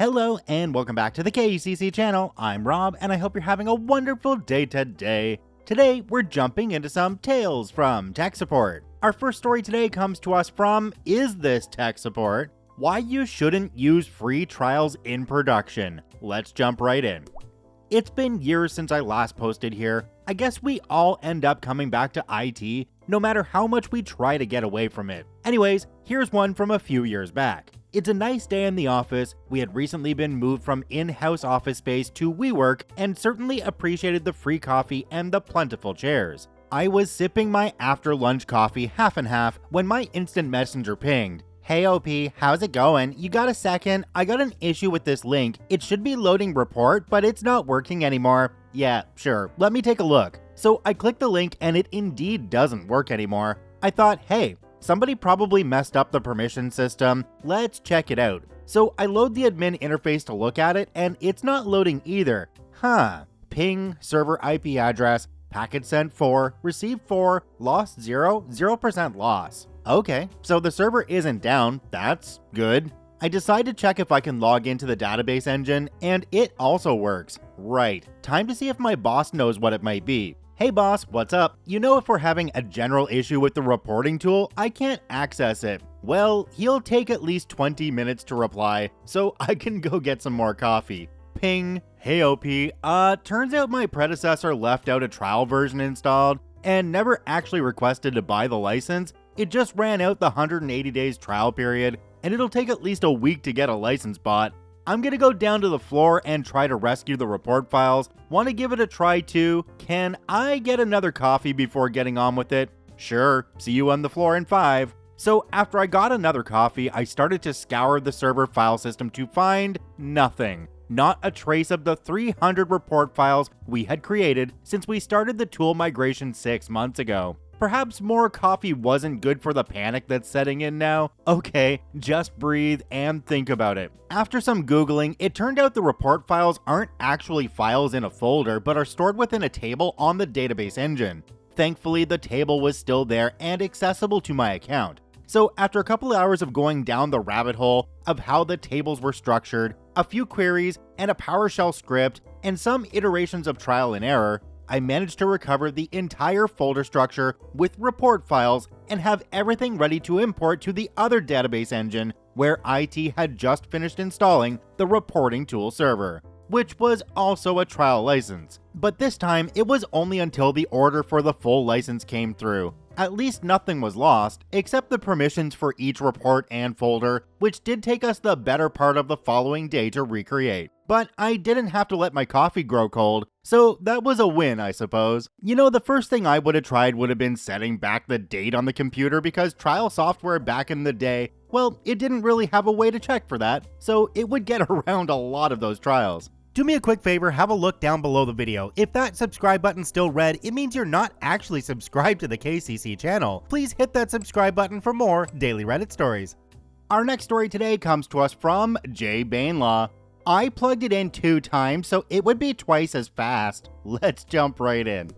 Hello and welcome back to the KCC channel. I'm Rob and I hope you're having a wonderful day today. Today we're jumping into some Tales from Tech Support. Our first story today comes to us from Is This Tech Support? Why you shouldn't use free trials in production. Let's jump right in. It's been years since I last posted here. I guess we all end up coming back to IT no matter how much we try to get away from it. Anyways, here's one from a few years back. It's a nice day in the office. We had recently been moved from in-house office space to WeWork and certainly appreciated the free coffee and the plentiful chairs. I was sipping my after-lunch coffee half and half when my instant messenger pinged. Hey OP, how's it going? You got a second? I got an issue with this link. It should be loading report, but it's not working anymore. Yeah, sure, let me take a look. So I clicked the link and it indeed doesn't work anymore. I thought, hey, somebody probably messed up the permission system. Let's check it out. So I load the admin interface to look at it and it's not loading either. Ping, server IP address, packet sent 4, received 4, lost 0, 0% loss. Okay, so the server isn't down. That's good. I decide to check if I can log into the database engine and it also works. Right, time to see if my boss knows what it might be. Hey boss, what's up? You know, if we're having a general issue with the reporting tool, I can't access it. Well, he'll take at least 20 minutes to reply, so I can go get some more coffee. Ping, hey OP, turns out my predecessor left out a trial version installed and never actually requested to buy the license. It just ran out the 180 days trial period, and it'll take at least a week to get a license bought. I'm gonna go down to the floor and try to rescue the report files. Want to give it a try too? Can I get another coffee before getting on with it? Sure, see you on the floor in 5. So after I got another coffee, I started to scour the server file system to find nothing. Not a trace of the 300 report files we had created since we started the tool migration 6 months ago. Perhaps more coffee wasn't good for the panic that's setting in now? Okay, just breathe and think about it. After some Googling, it turned out the report files aren't actually files in a folder, but are stored within a table on the database engine. Thankfully, the table was still there and accessible to my account. So after a couple hours of going down the rabbit hole of how the tables were structured, a few queries, and a PowerShell script, and some iterations of trial and error, I managed to recover the entire folder structure with report files and have everything ready to import to the other database engine where IT had just finished installing the reporting tool server, which was also a trial license. But this time, it was only until the order for the full license came through. At least nothing was lost, except the permissions for each report and folder, which did take us the better part of the following day to recreate. But I didn't have to let my coffee grow cold, so that was a win, I suppose. You know, the first thing I would have tried would have been setting back the date on the computer because trial software back in the day, well, it didn't really have a way to check for that, so it would get around a lot of those trials. Do me a quick favor, have a look down below the video. If that subscribe button's still red, it means you're not actually subscribed to the KCC channel. Please hit that subscribe button for more daily Reddit stories. Our next story today comes to us from Jay Bainlaw. I plugged it in 2 times, so it would be twice as fast. Let's jump right in.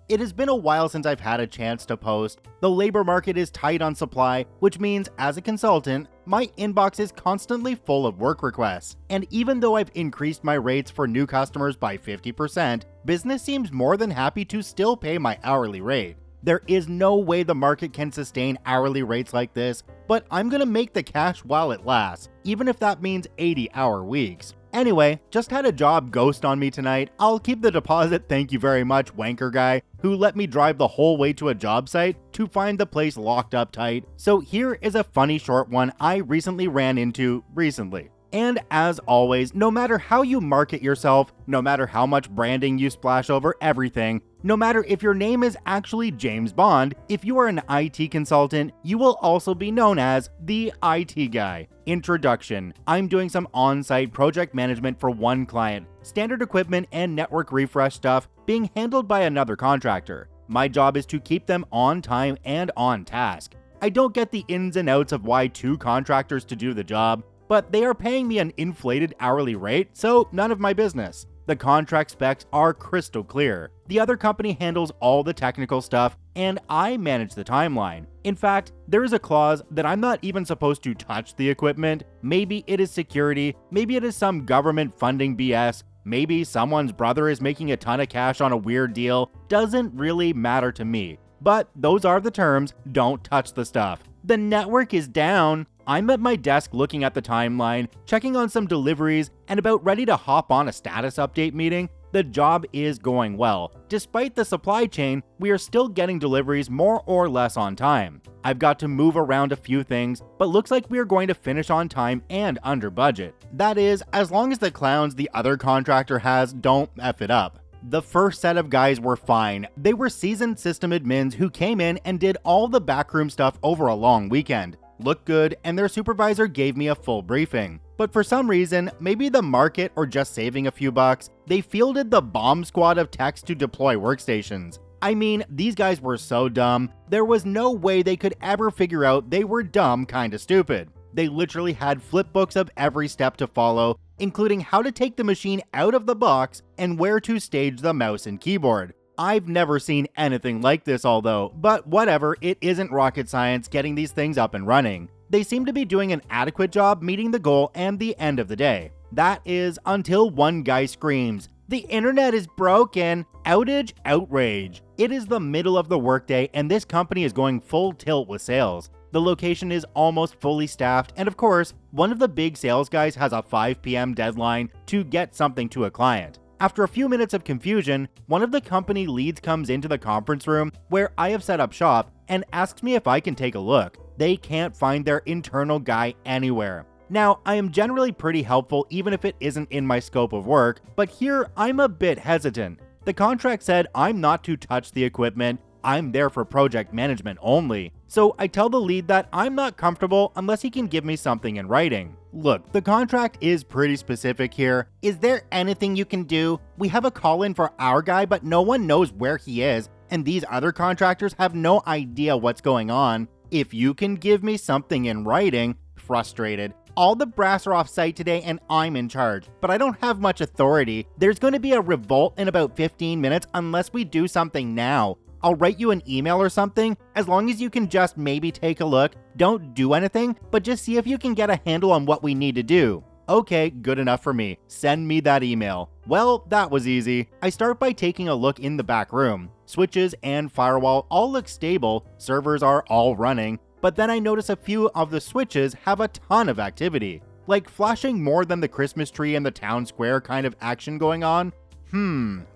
It has been a while since I've had a chance to post. The labor market is tight on supply, which means as a consultant, my inbox is constantly full of work requests. And even though I've increased my rates for new customers by 50%, business seems more than happy to still pay my hourly rate. There is no way the market can sustain hourly rates like this, but I'm gonna make the cash while it lasts, even if that means 80-hour weeks. Anyway, just had a job ghost on me tonight. I'll keep the deposit, thank you very much, wanker guy, who let me drive the whole way to a job site to find the place locked up tight. So here is a funny short one I recently ran into recently. And as always, no matter how you market yourself, no matter how much branding you splash over everything, no matter if your name is actually James Bond, if you are an IT consultant, you will also be known as the IT guy. Introduction. I'm doing some on-site project management for one client, standard equipment and network refresh stuff being handled by another contractor. My job is to keep them on time and on task. I don't get the ins and outs of why 2 contractors to do the job, but they are paying me an inflated hourly rate, so none of my business. The contract specs are crystal clear. The other company handles all the technical stuff, and I manage the timeline. In fact, there is a clause that I'm not even supposed to touch the equipment. Maybe it is security, maybe it is some government funding BS, maybe someone's brother is making a ton of cash on a weird deal. Doesn't really matter to me. But those are the terms, don't touch the stuff. The network is down. I'm at my desk looking at the timeline, checking on some deliveries, and about ready to hop on a status update meeting. The job is going well. Despite the supply chain, we are still getting deliveries more or less on time. I've got to move around a few things, but looks like we are going to finish on time and under budget. That is, as long as the clowns the other contractor has don't F it up. The first set of guys were fine. They were seasoned system admins who came in and did all the backroom stuff over a long weekend. Looked good, and their supervisor gave me a full briefing. But for some reason, maybe the market or just saving a few bucks, they fielded the bomb squad of techs to deploy workstations. I mean, these guys were so dumb, there was no way they could ever figure out they were dumb kinda stupid. They literally had flipbooks of every step to follow, including how to take the machine out of the box and where to stage the mouse and keyboard. I've never seen anything like this although, but whatever, it isn't rocket science getting these things up and running. They seem to be doing an adequate job meeting the goal and the end of the day. That is until one guy screams, "The internet is broken! Outage, outrage!" It is the middle of the workday and this company is going full tilt with sales. The location is almost fully staffed, and of course, one of the big sales guys has a 5 p.m. deadline to get something to a client. After a few minutes of confusion, one of the company leads comes into the conference room where I have set up shop and asks me if I can take a look. They can't find their internal guy anywhere. Now, I am generally pretty helpful even if it isn't in my scope of work, but here I'm a bit hesitant. The contract said I'm not to touch the equipment, I'm there for project management only. So I tell the lead that I'm not comfortable unless he can give me something in writing. Look, the contract is pretty specific here. Is there anything you can do? We have a call in for our guy, but no one knows where he is, and these other contractors have no idea what's going on. If you can give me something in writing, frustrated. All the brass are off site today and I'm in charge, but I don't have much authority. There's going to be a revolt in about 15 minutes unless we do something now. I'll write you an email or something, as long as you can just maybe take a look. Don't do anything, but just see if you can get a handle on what we need to do. Okay, good enough for me. Send me that email. Well, that was easy. I start by taking a look in the back room. Switches and firewall all look stable, servers are all running, but then I notice a few of the switches have a ton of activity. Like flashing more than the Christmas tree in the town square kind of action going on.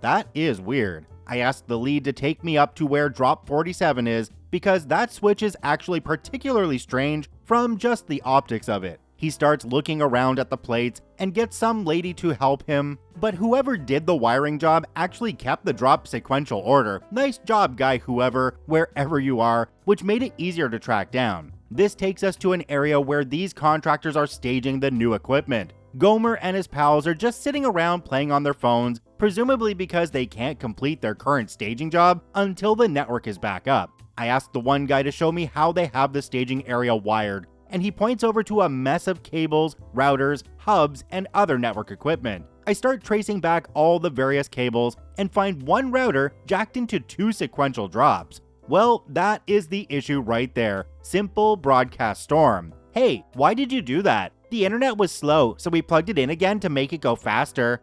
That is weird. I asked the lead to take me up to where drop 47 is because that switch is actually particularly strange from just the optics of it. He starts looking around at the plates and gets some lady to help him, but whoever did the wiring job actually kept the drop sequential order. Nice job, guy whoever, wherever you are, which made it easier to track down. This takes us to an area where these contractors are staging the new equipment. Gomer and his pals are just sitting around playing on their phones, presumably because they can't complete their current staging job until the network is back up. I asked the one guy to show me how they have the staging area wired, and he points over to a mess of cables, routers, hubs, and other network equipment. I start tracing back all the various cables and find one router jacked into 2 sequential drops. Well, that is the issue right there. Simple broadcast storm. Hey, why did you do that? The internet was slow, so we plugged it in again to make it go faster.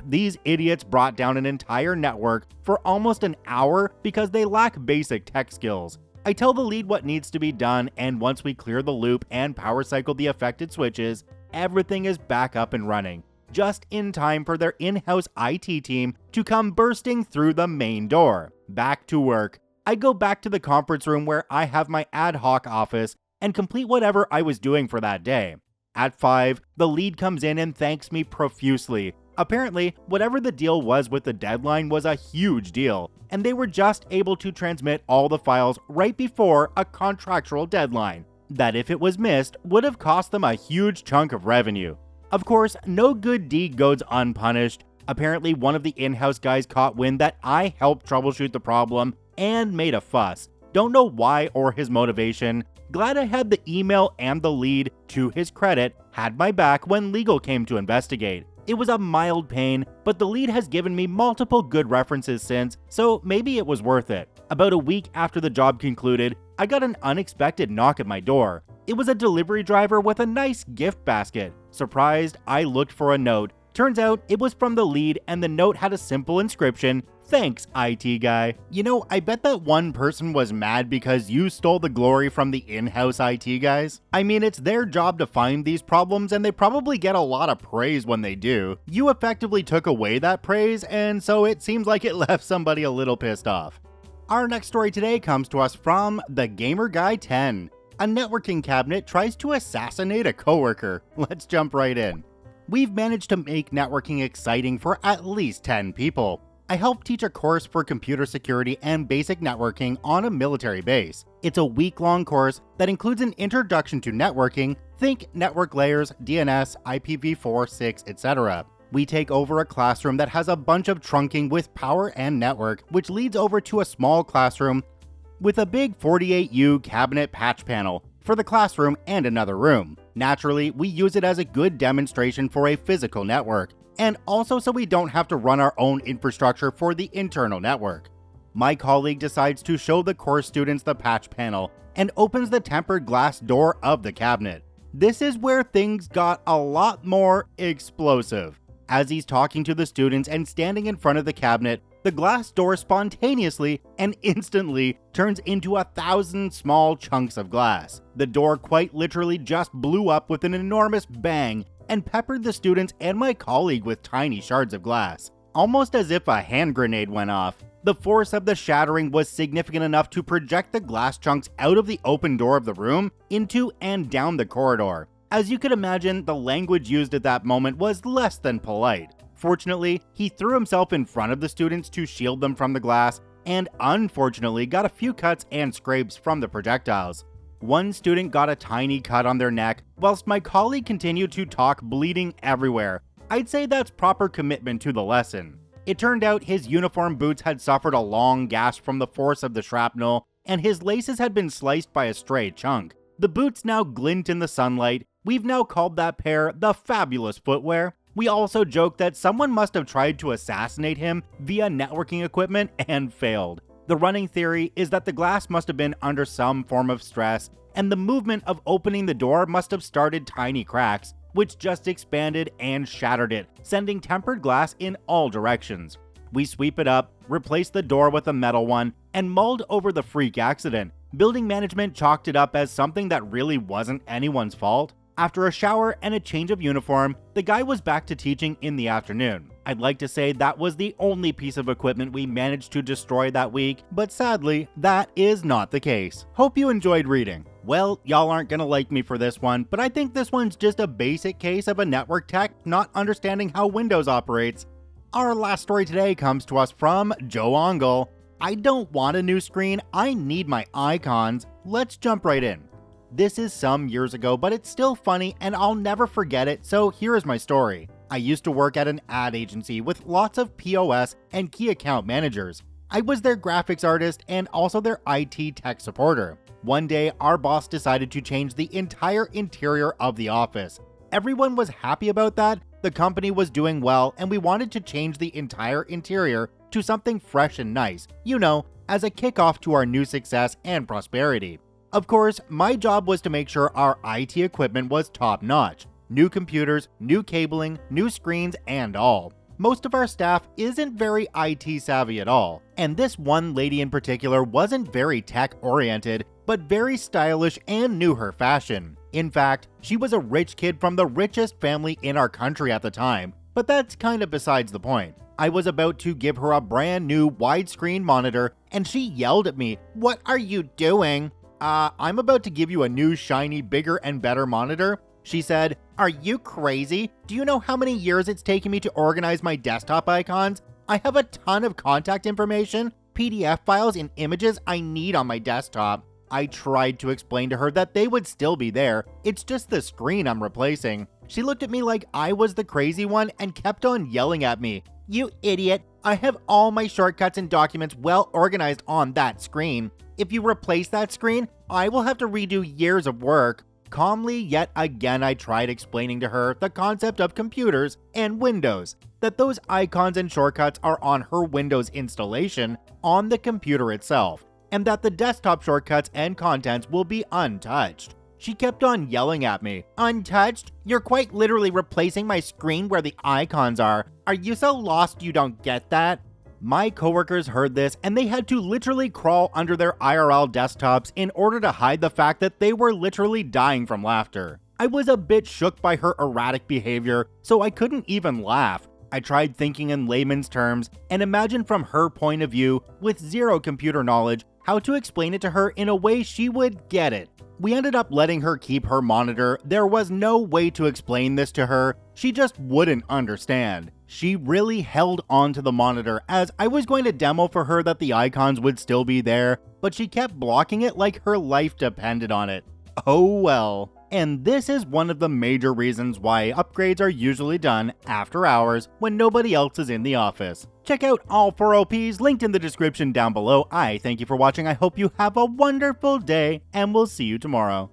These idiots brought down an entire network for almost an hour because they lack basic tech skills. I tell the lead what needs to be done, and once we clear the loop and power cycle the affected switches, everything is back up and running, just in time for their in-house IT team to come bursting through the main door. Back to work. I go back to the conference room where I have my ad hoc office and complete whatever I was doing for that day. At 5, the lead comes in and thanks me profusely. Apparently, whatever the deal was with the deadline was a huge deal, and they were just able to transmit all the files right before a contractual deadline. That if it was missed, would have cost them a huge chunk of revenue. Of course, no good deed goes unpunished. Apparently, one of the in-house guys caught wind that I helped troubleshoot the problem and made a fuss. Don't know why or his motivation. Glad I had the email and the lead, to his credit, had my back when legal came to investigate. It was a mild pain, but the lead has given me multiple good references since, so maybe it was worth it. About a week after the job concluded, I got an unexpected knock at my door. It was a delivery driver with a nice gift basket. Surprised, I looked for a note. Turns out it was from the lead, and the note had a simple inscription: "Thanks, IT guy." You know, I bet that one person was mad because you stole the glory from the in-house IT guys. I mean, it's their job to find these problems, and they probably get a lot of praise when they do. You effectively took away that praise, and so it seems like it left somebody a little pissed off. Our next story today comes to us from the Gamer Guy 10. A networking cabinet tries to assassinate a coworker. Let's jump right in. We've managed to make networking exciting for at least 10 people. I help teach a course for computer security and basic networking on a military base. It's a week-long course that includes an introduction to networking, think network layers, DNS, IPv4, 6, etc. We take over a classroom that has a bunch of trunking with power and network, which leads over to a small classroom with a big 48U cabinet patch panel for the classroom and another room. Naturally, we use it as a good demonstration for a physical network, and also so we don't have to run our own infrastructure for the internal network. My colleague decides to show the course students the patch panel and opens the tempered glass door of the cabinet. This is where things got a lot more explosive. As he's talking to the students and standing in front of the cabinet, the glass door spontaneously and instantly turns into 1,000 small chunks of glass. The door quite literally just blew up with an enormous bang and peppered the students and my colleague with tiny shards of glass, almost as if a hand grenade went off. The force of the shattering was significant enough to project the glass chunks out of the open door of the room into and down the corridor. As you could imagine, the language used at that moment was less than polite. Fortunately, he threw himself in front of the students to shield them from the glass, and unfortunately got a few cuts and scrapes from the projectiles. One student got a tiny cut on their neck, whilst my colleague continued to talk, bleeding everywhere. I'd say that's proper commitment to the lesson. It turned out his uniform boots had suffered a long gash from the force of the shrapnel, and his laces had been sliced by a stray chunk. The boots now glint in the sunlight. We've now called that pair the Fabulous Footwear. We also joke that someone must have tried to assassinate him via networking equipment and failed. The running theory is that the glass must have been under some form of stress, and the movement of opening the door must have started tiny cracks, which just expanded and shattered it, sending tempered glass in all directions. We sweep it up, replace the door with a metal one, and mulled over the freak accident. Building management chalked it up as something that really wasn't anyone's fault. After a shower and a change of uniform, the guy was back to teaching in the afternoon. I'd like to say that was the only piece of equipment we managed to destroy that week, but sadly, that is not the case. Hope you enjoyed reading. Well, y'all aren't gonna like me for this one, but I think this one's just a basic case of a network tech not understanding how Windows operates. Our last story today comes to us from Joe Ongle. I don't want a new screen, I need my icons. Let's jump right in. This is some years ago, but it's still funny and I'll never forget it, so here is my story. I used to work at an ad agency with lots of POS and key account managers. I was their graphics artist and also their IT tech supporter. One day, our boss decided to change the entire interior of the office. Everyone was happy about that, the company was doing well, and we wanted to change the entire interior to something fresh and nice, you know, as a kickoff to our new success and prosperity. Of course, my job was to make sure our IT equipment was top-notch. New computers, new cabling, new screens, and all. Most of our staff isn't very IT savvy at all, and this one lady in particular wasn't very tech-oriented, but very stylish and knew her fashion. In fact, she was a rich kid from the richest family in our country at the time, but that's kind of besides the point. I was about to give her a brand new widescreen monitor, and she yelled at me, "What are you doing?" I'm about to give you a new, shiny, bigger and better monitor." She said, "Are you crazy? Do you know how many years it's taken me to organize my desktop icons? I have a ton of contact information, PDF files, and images I need on my desktop." I tried to explain to her that they would still be there, it's just the screen I'm replacing. She looked at me like I was the crazy one and kept on yelling at me, "You idiot, I have all my shortcuts and documents well organized on that screen. If you replace that screen, I will have to redo years of work." Calmly yet again I tried explaining to her the concept of computers and Windows, that those icons and shortcuts are on her Windows installation on the computer itself, and that the desktop shortcuts and contents will be untouched. She kept on yelling at me, "Untouched? You're quite literally replacing my screen where the icons are. Are you so lost you don't get that?" My coworkers heard this and they had to literally crawl under their IRL desktops in order to hide the fact that they were literally dying from laughter. I was a bit shook by her erratic behavior, so I couldn't even laugh. I tried thinking in layman's terms and imagined from her point of view, with zero computer knowledge, how to explain it to her in a way she would get it. We ended up letting her keep her monitor. There was no way to explain this to her. She just wouldn't understand. She really held on to the monitor as I was going to demo for her that the icons would still be there, but she kept blocking it like her life depended on it. Oh well. And this is one of the major reasons why upgrades are usually done after hours when nobody else is in the office. Check out all 4 OPs linked in the description down below. I thank you for watching. I hope you have a wonderful day, and we'll see you tomorrow.